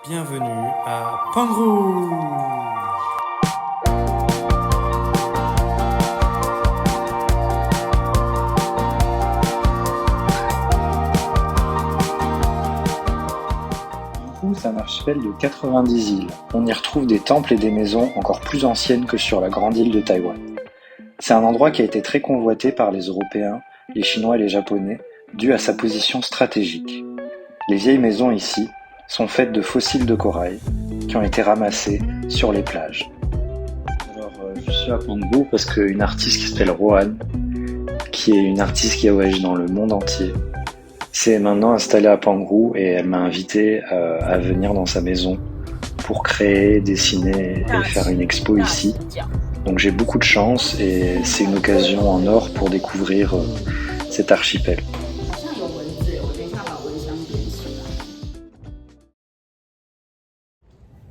Bienvenue à Pangrou. C'est un archipel de 90 îles. On y retrouve des temples et des maisons encore plus anciennes que sur la grande île de Taïwan. C'est un endroit qui a été très convoité par les Européens, les Chinois et les Japonais, dû à sa position stratégique. Les vieilles maisons ici sont faites de fossiles de corail qui ont été ramassés sur les plages. Alors, je suis à Pangrou parce qu'une artiste qui s'appelle Rohan, qui est une artiste qui a voyagé dans le monde entier, s'est maintenant installée à Pangrou et elle m'a invité à venir dans sa maison pour créer, dessiner et faire une expo ici. Donc j'ai beaucoup de chance et c'est une occasion en or pour découvrir cet archipel.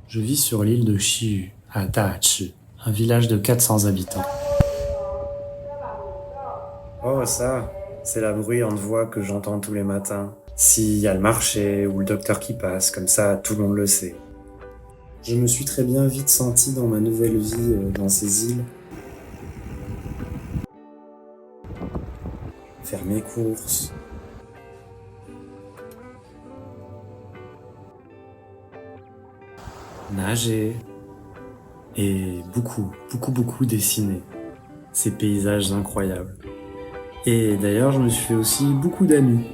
Je vis sur l'île de Shiyu, à Dachi, un village de 400 habitants. Oh ça, c'est la bruyante voix que j'entends tous les matins. S'il y a le marché ou le docteur qui passe, comme ça tout le monde le sait. Je me suis très bien vite senti dans ma nouvelle vie dans ces îles. Faire mes courses. Nager. Et beaucoup dessiner. Ces paysages incroyables. Et d'ailleurs, je me suis fait aussi beaucoup d'amis.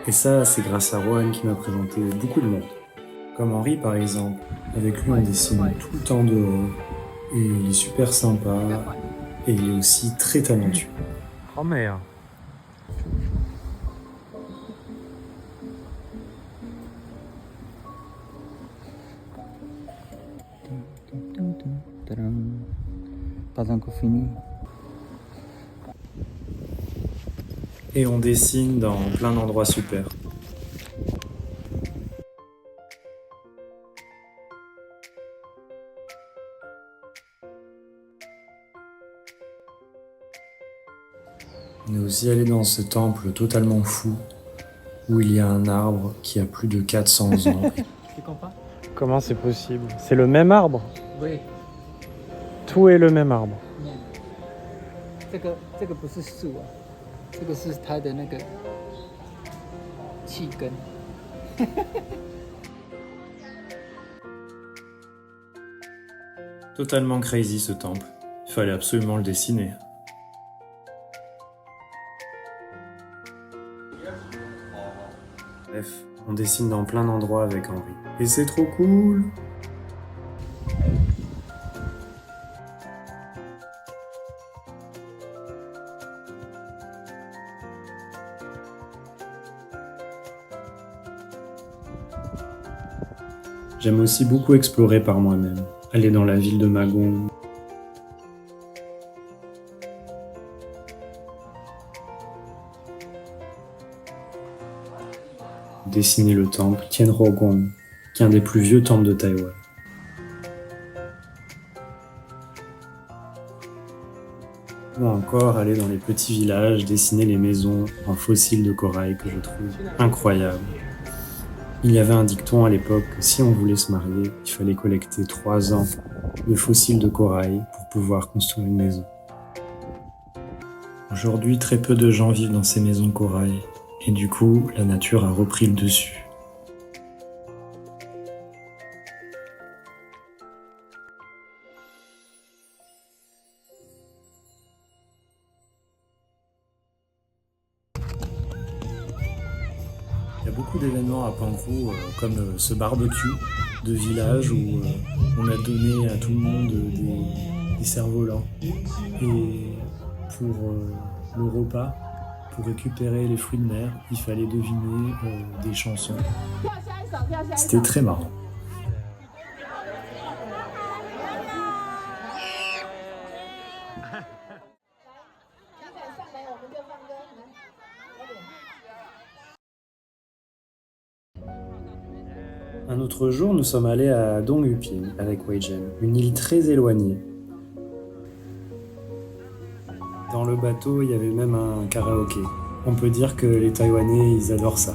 Et ça, c'est grâce à Rohan qui m'a présenté beaucoup de monde. Comme Henri, par exemple. Avec lui, on dessine tout le temps dehors. Et il est super sympa. Et il est aussi très talentueux. Oh merde. Pas encore fini. Et on dessine dans plein d'endroits super. On est aussi allé dans ce temple totalement fou, où il y a un arbre qui a plus de 400 ans. Tu comprends? Comment c'est possible? C'est le même arbre? Oui. Tout est le même arbre. 这个不是树啊，这个是它的那个气根。Totalement crazy ce temple. Il fallait absolument le dessiner. Bref, on dessine dans plein d'endroits avec Henri. Et c'est trop cool! J'aime aussi beaucoup explorer par moi-même, aller dans la ville de Magong. Dessiner le temple Tianhuogong, qui est un des plus vieux temples de Taïwan. Ou encore aller dans les petits villages, dessiner les maisons en fossiles de corail que je trouve incroyables. Il y avait un dicton à l'époque que si on voulait se marier, il fallait collecter 3 ans de fossiles de corail pour pouvoir construire une maison. Aujourd'hui, très peu de gens vivent dans ces maisons de corail, et du coup, la nature a repris le dessus. Il y a beaucoup d'événements à Pangrou, comme ce barbecue de village où on a donné à tout le monde des cerfs-volants. Et pour le repas, pour récupérer les fruits de mer, il fallait deviner des chansons. C'était très marrant. Un autre jour, nous sommes allés à Donguping avec Weijen, une île très éloignée. Dans le bateau, il y avait même un karaoké. On peut dire que les Taïwanais, ils adorent ça.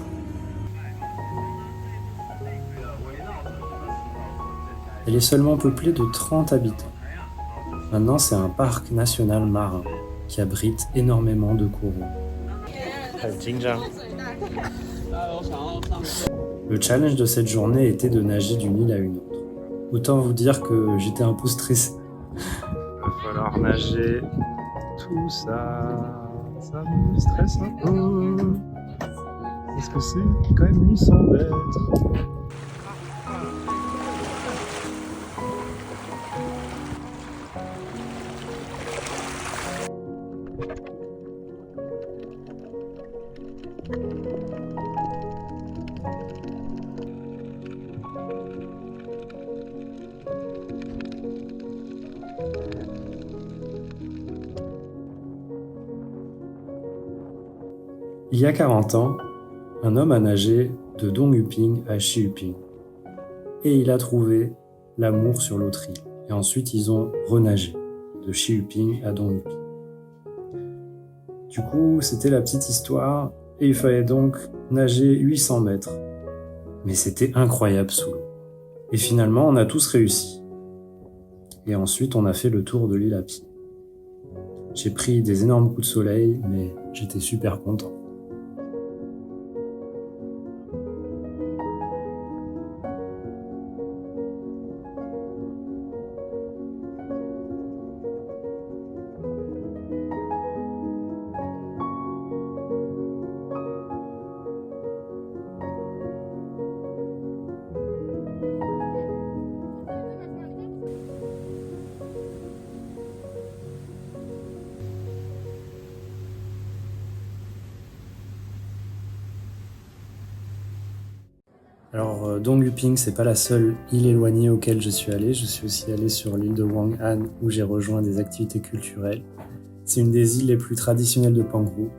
Elle est seulement peuplée de 30 habitants. Maintenant, c'est un parc national marin qui abrite énormément de coraux. Le challenge de cette journée était de nager d'une île à une autre. Autant vous dire que j'étais un peu stressé. Il va falloir nager tout ça. Ça me stresse un peu. Parce que c'est quand même 800 mètres. Il y a 40 ans, un homme a nagé de Donguping à Shiyuping et il a trouvé l'amour sur l'autre île. Et ensuite, ils ont renagé de Shiyuping à Donguping. Du coup, c'était la petite histoire et il fallait donc nager 800 mètres. Mais c'était incroyable sous l'eau. Et finalement, on a tous réussi. Et ensuite, on a fait le tour de l'île à pied. J'ai pris des énormes coups de soleil, mais j'étais super content. Alors, Donguping, c'est pas la seule île éloignée auquel je suis allé. Je suis aussi allé sur l'île de Wang'an où j'ai rejoint des activités culturelles. C'est une des îles les plus traditionnelles de Pangrou.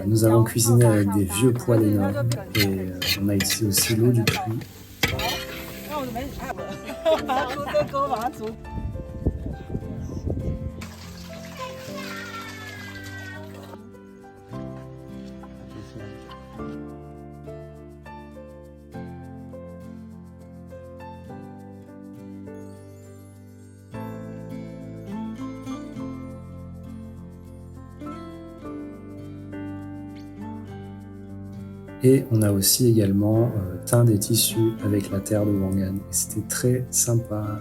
Nous avons cuisiné avec des vieux poêles énormes et on a ici aussi l'eau du puits. Et on a aussi également teint des tissus avec la terre de Wang'an. Et c'était très sympa.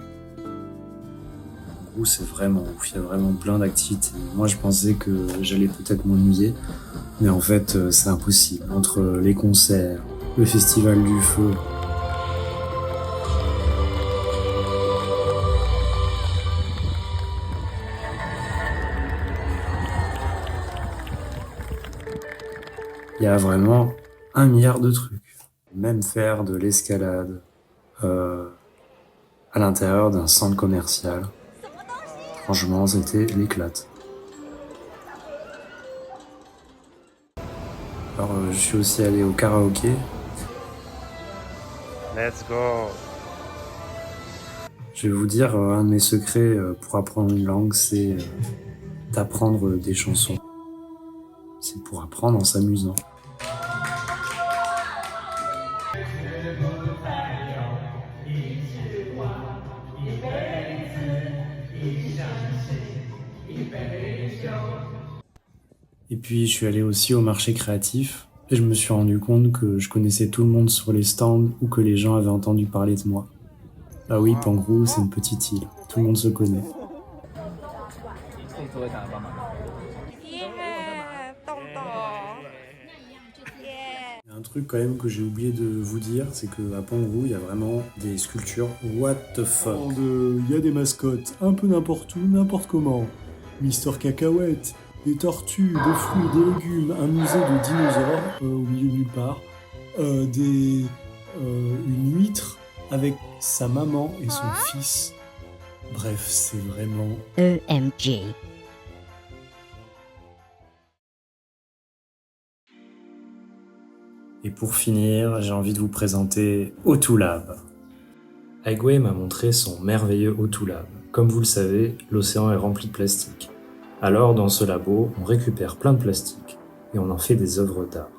C'est vraiment ouf, il y a vraiment plein d'activités. Moi je pensais que j'allais peut-être m'ennuyer, mais en fait c'est impossible. Entre les concerts, le festival du feu, il y a vraiment 1 milliard de trucs. Même faire de l'escalade à l'intérieur d'un centre commercial. Franchement, c'était l'éclate. Alors, je suis aussi allé au karaoké. Let's go! Je vais vous dire, un de mes secrets pour apprendre une langue, c'est d'apprendre des chansons. C'est pour apprendre en s'amusant. Et puis je suis allé aussi au marché créatif et je me suis rendu compte que je connaissais tout le monde sur les stands ou que les gens avaient entendu parler de moi. Ah oui, Pangrou, c'est une petite île, tout le monde se connaît. Il y a un truc quand même que j'ai oublié de vous dire, c'est qu'à Pangrou, il y a vraiment des sculptures what the fuck. Il y a des mascottes un peu n'importe où, n'importe comment. Mister Cacahuète, des tortues, des fruits, des légumes, un musée de dinosaures au milieu de nulle part, une huître avec sa maman et son fils. Bref, c'est vraiment... EMG. Et pour finir, j'ai envie de vous présenter Otulab. Aigwe m'a montré son merveilleux Otulab. Comme vous le savez, l'océan est rempli de plastique. Alors, dans ce labo, on récupère plein de plastique et on en fait des œuvres d'art.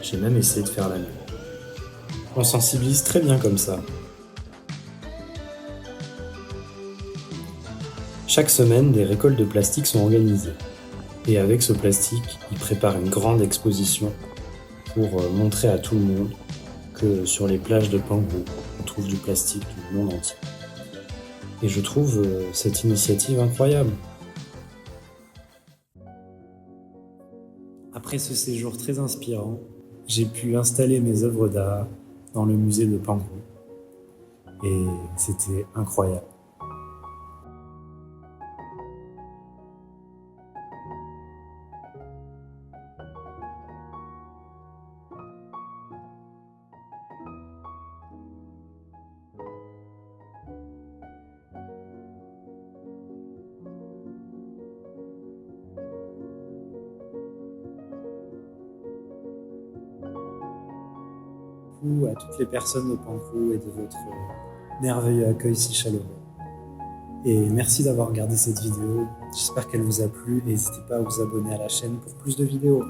J'ai même essayé de faire la même. On sensibilise très bien comme ça. Chaque semaine, des récoltes de plastique sont organisées. Et avec ce plastique, ils préparent une grande exposition pour montrer à tout le monde que sur les plages de Pangou, on trouve du plastique du monde entier. Et je trouve cette initiative incroyable. Après ce séjour très inspirant, j'ai pu installer mes œuvres d'art dans le musée de Pangou. Et c'était incroyable. À toutes les personnes de Pangou et de votre merveilleux accueil si chaleureux. Et merci d'avoir regardé cette vidéo. J'espère qu'elle vous a plu. N'hésitez pas à vous abonner à la chaîne pour plus de vidéos.